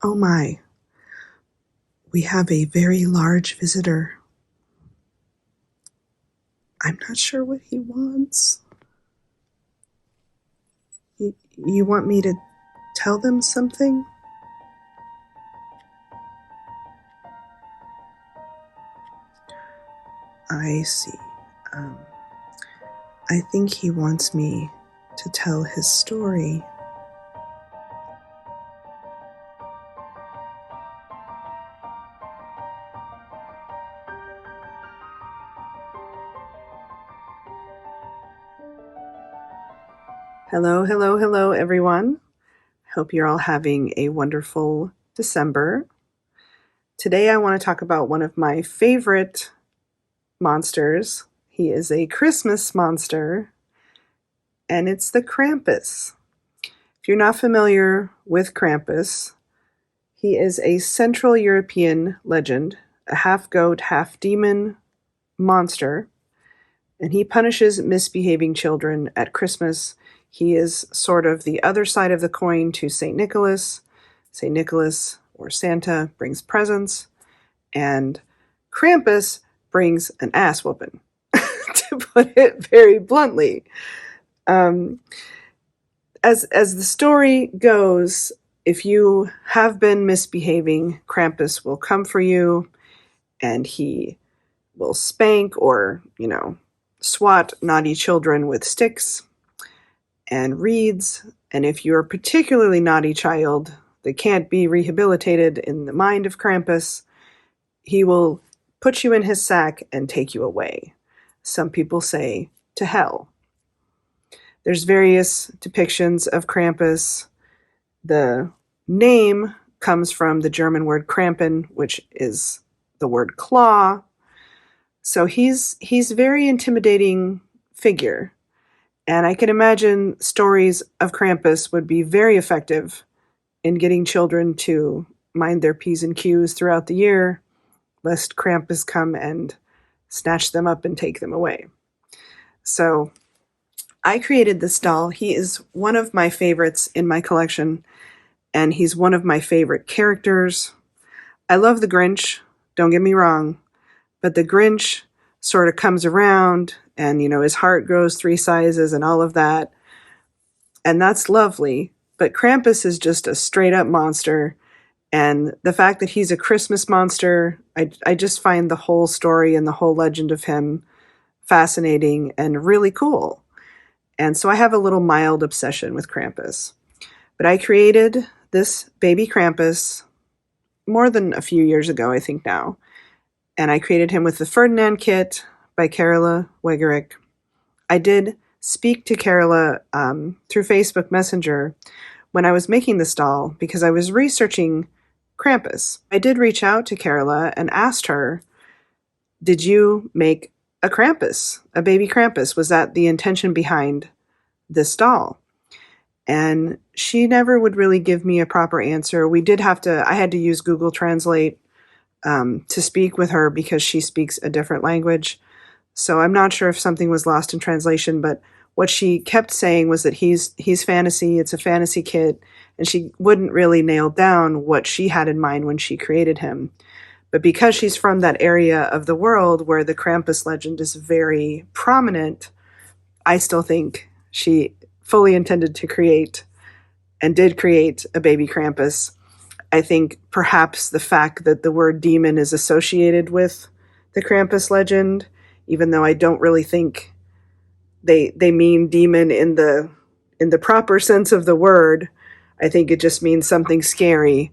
Oh my, we have a very large visitor. I'm not sure what he wants. You want me to tell them something? I see. Um, I think he wants me to tell his story. Hello, hello, hello, everyone. Hope you're all having a wonderful December. Today, I want to talk about one of my favorite monsters. He is a Christmas monster, and it's the Krampus. If you're not familiar with Krampus, he is a Central European legend, a half goat, half demon monster, and he punishes misbehaving children at Christmas. He is sort of the other side of the coin to St. Nicholas. St. Nicholas, or Santa, brings presents, and Krampus brings an ass whooping, to put it very bluntly. Um, as the story goes, if you have been misbehaving, Krampus will come for you, and he will spank or, swat naughty children with sticks and reeds. And if you're a particularly naughty child that can't be rehabilitated in the mind of Krampus, he will put you in his sack and take you away. Some people say to hell. There's various depictions of Krampus. The name comes from the German word Krampen, which is the word claw. So he's very intimidating figure. And I can imagine stories of Krampus would be very effective in getting children to mind their P's and Q's throughout the year, lest Krampus come and snatch them up and take them away. So I created this doll. He is one of my favorites in my collection, and he's one of my favorite characters. I love the Grinch, don't get me wrong, but the Grinch sort of comes around and, his heart grows 3 sizes and all of that. And that's lovely. But Krampus is just a straight up monster. And the fact that he's a Christmas monster, I just find the whole story and the whole legend of him fascinating and really cool. And so I have a little mild obsession with Krampus. But I created this baby Krampus more than a few years ago, I think now. And I created him with the Ferdinand kit by Carola Wegerick. I did speak to Carola through Facebook Messenger when I was making this doll because I was researching Krampus. I did reach out to Carola and asked her, did you make a Krampus, a baby Krampus? Was that the intention behind this doll? And she never would really give me a proper answer. I had to use Google Translate to speak with her because she speaks a different language. So I'm not sure if something was lost in translation, but what she kept saying was that he's fantasy, it's a fantasy kit, and she wouldn't really nail down what she had in mind when she created him. But because she's from that area of the world where the Krampus legend is very prominent, I still think she fully intended to create and did create a baby Krampus. I think perhaps the fact that the word demon is associated with the Krampus legend, even though I don't really think they mean demon in the proper sense of the word, I think it just means something scary.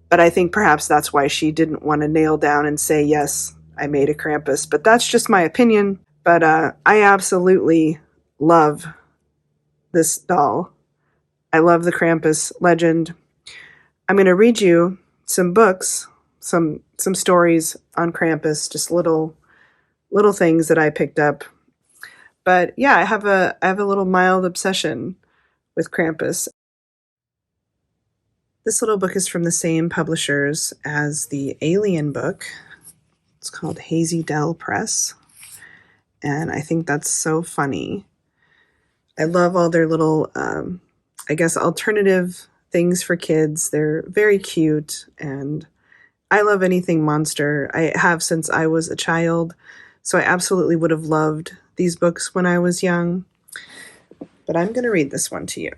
But I think perhaps that's why she didn't want to nail down and say, yes, I made a Krampus. But that's just my opinion. But I absolutely love this doll. I love the Krampus legend. I'm going to read you some books, some stories on Krampus, just little things that I picked up. But yeah, I have a little mild obsession with Krampus. This little book is from the same publishers as the Alien book. It's called Hazy Dell Press. And I think that's so funny. I love all their little, alternative things for kids. They're very cute, and I love anything monster. I have since I was a child, so I absolutely would have loved these books when I was young. But I'm going to read this one to you.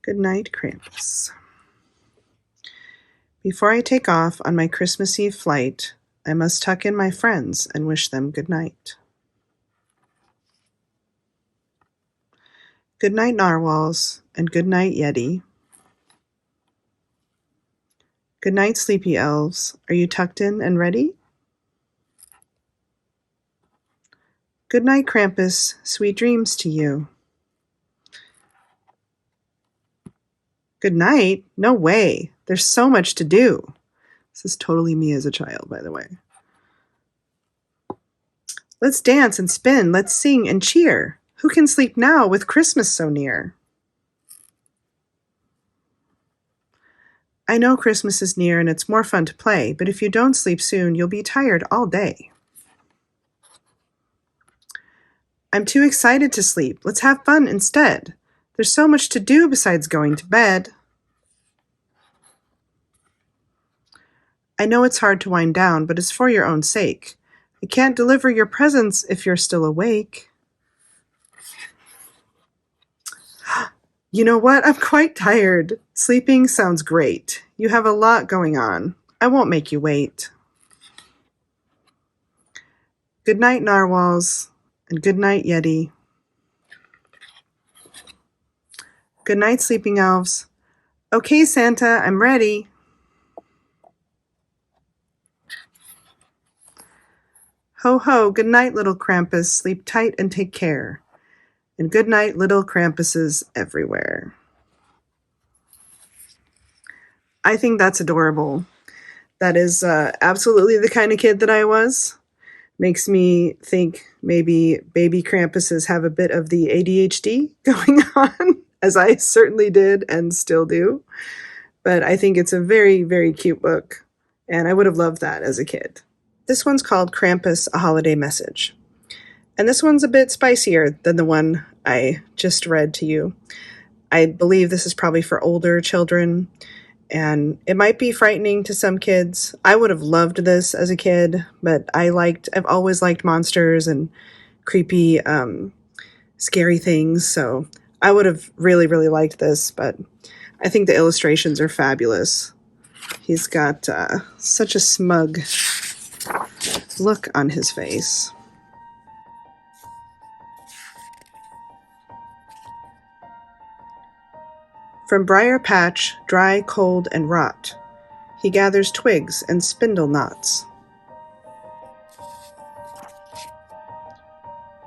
Good night, Krampus. Before I take off on my Christmas Eve flight, I must tuck in my friends and wish them good night. Good night, narwhals, and good night, Yeti. Good night, sleepy elves. Are you tucked in and ready? Good night, Krampus. Sweet dreams to you. Good night? No way. There's so much to do. This is totally me as a child, by the way. Let's dance and spin. Let's sing and cheer. Who can sleep now with Christmas so near? I know Christmas is near and it's more fun to play, but if you don't sleep soon, you'll be tired all day. I'm too excited to sleep. Let's have fun instead. There's so much to do besides going to bed. I know it's hard to wind down, but it's for your own sake. I can't deliver your presents if you're still awake. You know what? I'm quite tired. Sleeping sounds great. You have a lot going on. I won't make you wait. Good night, narwhals, and good night, Yeti. Good night, sleeping elves. Okay, Santa, I'm ready. Ho, ho, good night, little Krampus. Sleep tight and take care. And good night, little Krampuses everywhere. I think that's adorable. That is absolutely the kind of kid that I was. Makes me think maybe baby Krampuses have a bit of the ADHD going on, as I certainly did and still do. But I think it's a very, very cute book, and I would have loved that as a kid. This one's called Krampus, A Holiday Message. And this one's a bit spicier than the one I just read to you. I believe this is probably for older children, and it might be frightening to some kids. I would have loved this as a kid, but I've always liked monsters and creepy, scary things, so I would have really, really liked this, but I think the illustrations are fabulous. He's got such a smug look on his face. From briar patch, dry, cold, and rot, he gathers twigs and spindle knots.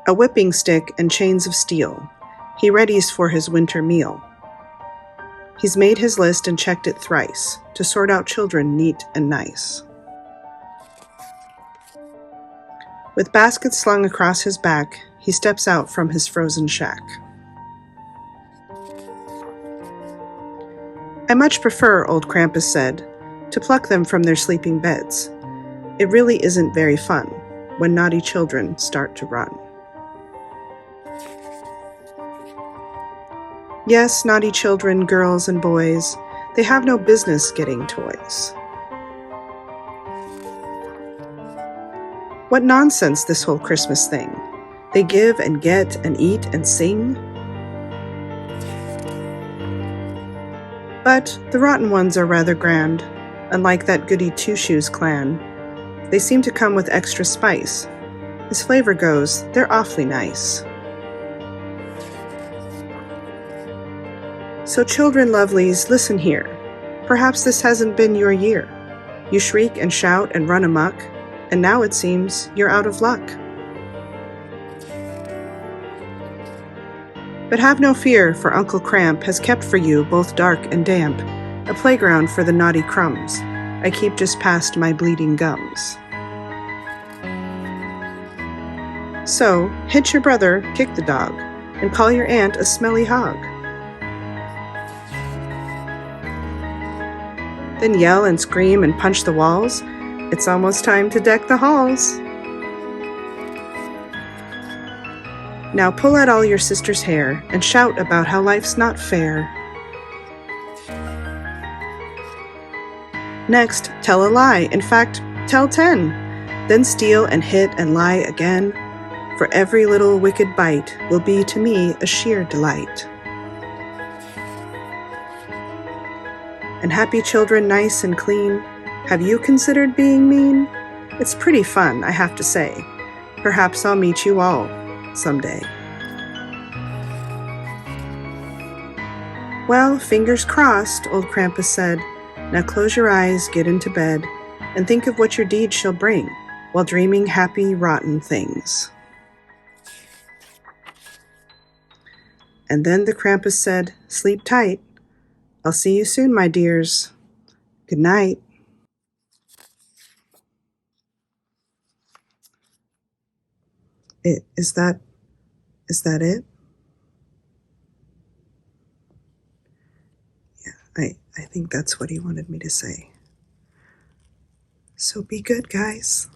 A whipping stick and chains of steel, he readies for his winter meal. He's made his list and checked it thrice, to sort out children neat and nice. With baskets slung across his back, he steps out from his frozen shack. I much prefer, old Krampus said, to pluck them from their sleeping beds. It really isn't very fun when naughty children start to run. Yes, naughty children, girls and boys, they have no business getting toys. What nonsense, this whole Christmas thing. They give and get and eat and sing. But the rotten ones are rather grand, unlike that goody Two-Shoes clan. They seem to come with extra spice. As flavor goes, they're awfully nice. So children lovelies, listen here. Perhaps this hasn't been your year. You shriek and shout and run amok, and now it seems you're out of luck. But have no fear, for Uncle Cramp has kept for you, both dark and damp, a playground for the naughty crumbs I keep just past my bleeding gums. So, hit your brother, kick the dog, and call your aunt a smelly hog. Then yell and scream and punch the walls. It's almost time to deck the halls. Now pull out all your sister's hair and shout about how life's not fair. Next, tell a lie, in fact, tell 10. Then steal and hit and lie again, for every little wicked bite will be to me a sheer delight. And happy children, nice and clean, have you considered being mean? It's pretty fun, I have to say. Perhaps I'll meet you all someday. Well, fingers crossed, old Krampus said. Now close your eyes, get into bed, and think of what your deeds shall bring, while dreaming happy, rotten things. And then the Krampus said, sleep tight. I'll see you soon, my dears. Good night. Is that it? Yeah, I think that's what he wanted me to say. So be good, guys.